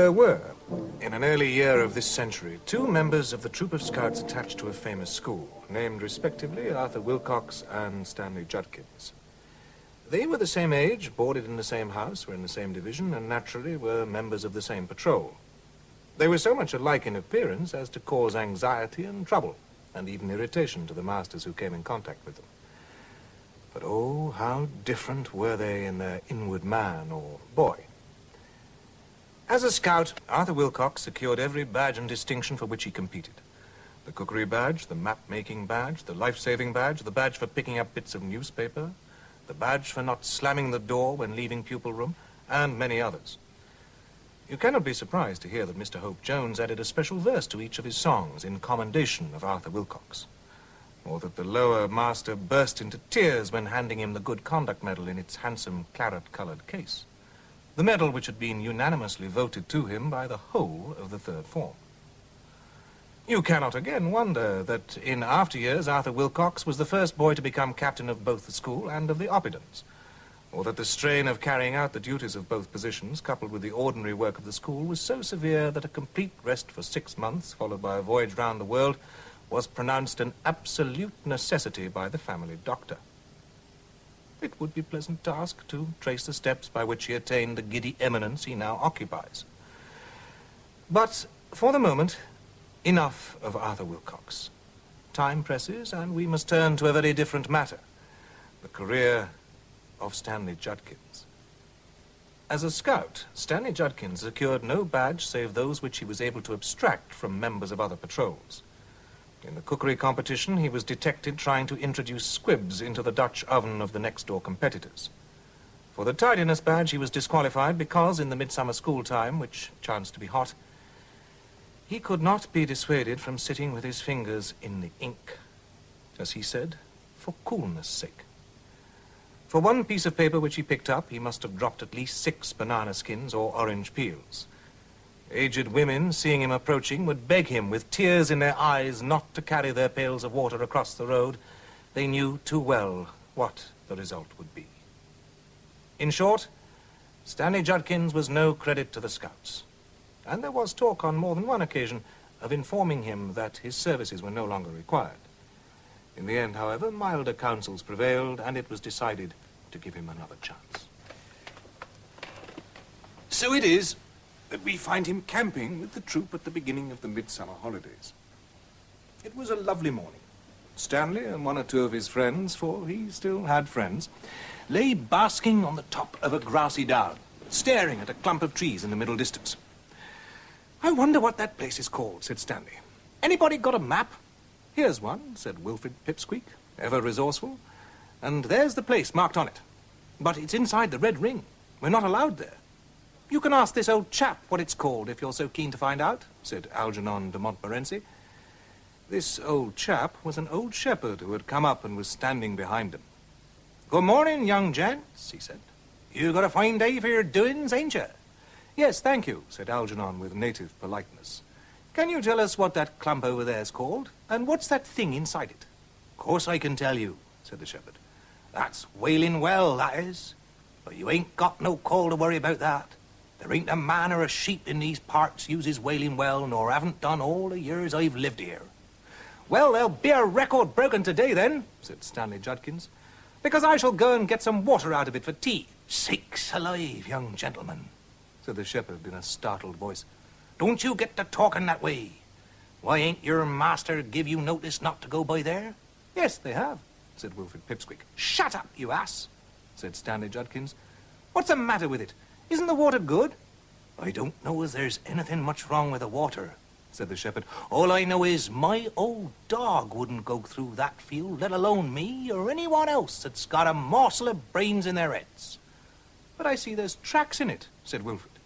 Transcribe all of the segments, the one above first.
There were, in an early year of this century, two members of the troop of scouts attached to a famous school, named respectively Arthur Wilcox and Stanley Judkins. They were the same age, boarded in the same house, were in the same division, and naturally were members of the same patrol. They were so much alike in appearance as to cause anxiety and trouble, and even irritation to the masters who came in contact with them. But oh, how different were they in their inward man or boy. As a scout, Arthur Wilcox secured every badge and distinction for which he competed. The cookery badge, the map-making badge, the life-saving badge, the badge for picking up bits of newspaper, the badge for not slamming the door when leaving pupil room, and many others. You cannot be surprised to hear that Mr. Hope Jones added a special verse to each of his songs in commendation of Arthur Wilcox, or that the lower master burst into tears when handing him the Good Conduct Medal in its handsome claret-coloured case, the medal which had been unanimously voted to him by the whole of the third form. You cannot again wonder that in after years Arthur Wilcox was the first boy to become captain of both the school and of the Oppidans, or that the strain of carrying out the duties of both positions, coupled with the ordinary work of the school, was so severe that a complete rest for 6 months, followed by a voyage round the world, was pronounced an absolute necessity by the family doctor. It would be pleasant task to trace the steps by which he attained the giddy eminence he now occupies. But for the moment, enough of Arthur Wilcox. Time presses, and we must turn to a very different matter, the career of Stanley Judkins. As a scout, Stanley Judkins secured no badge save those which he was able to abstract from members of other patrols. In the cookery competition, he was detected trying to introduce squibs into the Dutch oven of the next-door competitors. For the tidiness badge, he was disqualified because, in the midsummer school time, which chanced to be hot, he could not be dissuaded from sitting with his fingers in the ink, as he said, for coolness' sake. For one piece of paper which he picked up, he must have dropped at least 6 banana skins or orange peels. Aged women, seeing him approaching, would beg him with tears in their eyes not to carry their pails of water across the road. They knew too well what the result would be. In short, Stanley Judkins was no credit to the scouts, and there was talk on more than one occasion of informing him that his services were no longer required. In the end, however, milder counsels prevailed, and it was decided to give him another chance. So it is that we find him camping with the troop at the beginning of the midsummer holidays. It was a lovely morning. Stanley and one or two of his friends, for he still had friends, lay basking on the top of a grassy down, staring at a clump of trees in the middle distance. "I wonder what that place is called," said Stanley. "Anybody got a map?" "Here's one," said Wilfred Pipsqueak, ever resourceful. "And there's the place marked on it. But it's inside the Red Ring. We're not allowed there." "You can ask this old chap what it's called, if you're so keen to find out," said Algernon de Montmorency. This old chap was an old shepherd who had come up and was standing behind him. "Good morning, young gents," he said. "You got a fine day for your doings, ain't you?" "Yes, thank you," said Algernon with native politeness. "Can you tell us what that clump over there's called? And what's that thing inside it?" "Of course I can tell you," said the shepherd. "That's Wailing Well, that is. But you ain't got no call to worry about that. There ain't a man or a sheep in these parts uses Wailing Well, nor haven't done all the years I've lived here." "Well, there'll be a record broken today, then," said Stanley Judkins, "because I shall go and get some water out of it for tea." "Sakes alive, young gentleman," said the shepherd in a startled voice. "Don't you get to talking that way. Why, ain't your master give you notice not to go by there?" "Yes, they have," said Wilfred Pipsqueak. "Shut up, you ass," said Stanley Judkins. "What's the matter with it? Isn't the water good?" "I don't know as there's anything much wrong with the water," said the shepherd. "All I know is my old dog wouldn't go through that field, let alone me or anyone else that's got a morsel of brains in their heads." "But I see there's tracks in it," said Wilfred.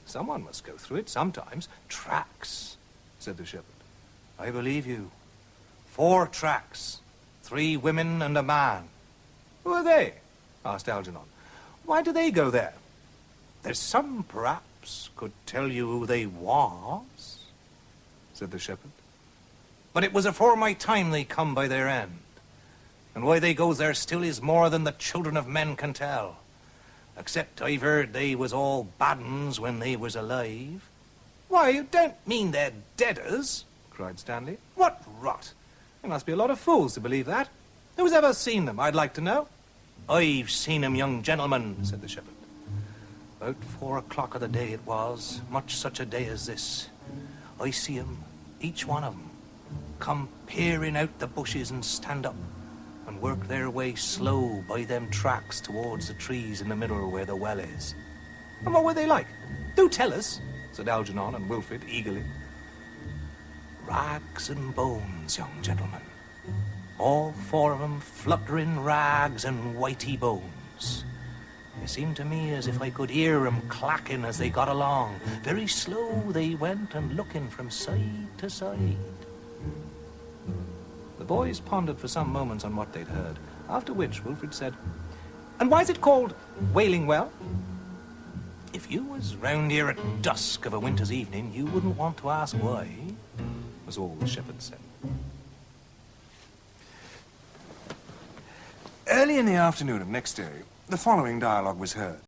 "Someone must go through it sometimes." "Tracks," said the shepherd. "I believe you. 4 tracks, 3 women and a man." "Who are they?" asked Algernon. "Why do they go there?" "There's some, perhaps, could tell you who they was," said the shepherd. "But it was afore my time they come by their end. And why they goes there still is more than the children of men can tell. Except I've heard they was all bad uns when they was alive." Why, you don't mean they're deaders? Cried Stanley. What rot! There must be a lot of fools to believe that. Who's ever seen them, I'd like to know? I've seen 'em, young gentleman, said the shepherd. About 4 o'clock of the day it was, much such a day as this. I see 'em, each one of 'em, come peering out the bushes and stand up and work their way slow by them tracks towards the trees in the middle where the well is. And what were they like? Do tell us, said Algernon and Wilfrid eagerly. Rags and bones, young gentleman. All 4 of 'em fluttering rags and whitey bones. It seemed to me as if I could hear 'em clacking as they got along. Very slow they went and looking from side to side. The boys pondered for some moments on what they'd heard, after which Wilfrid said, "And why is it called Wailing Well?" "If you was round here at dusk of a winter's evening, you wouldn't want to ask why," was all the shepherd said. Early in the afternoon of next day, the following dialogue was heard.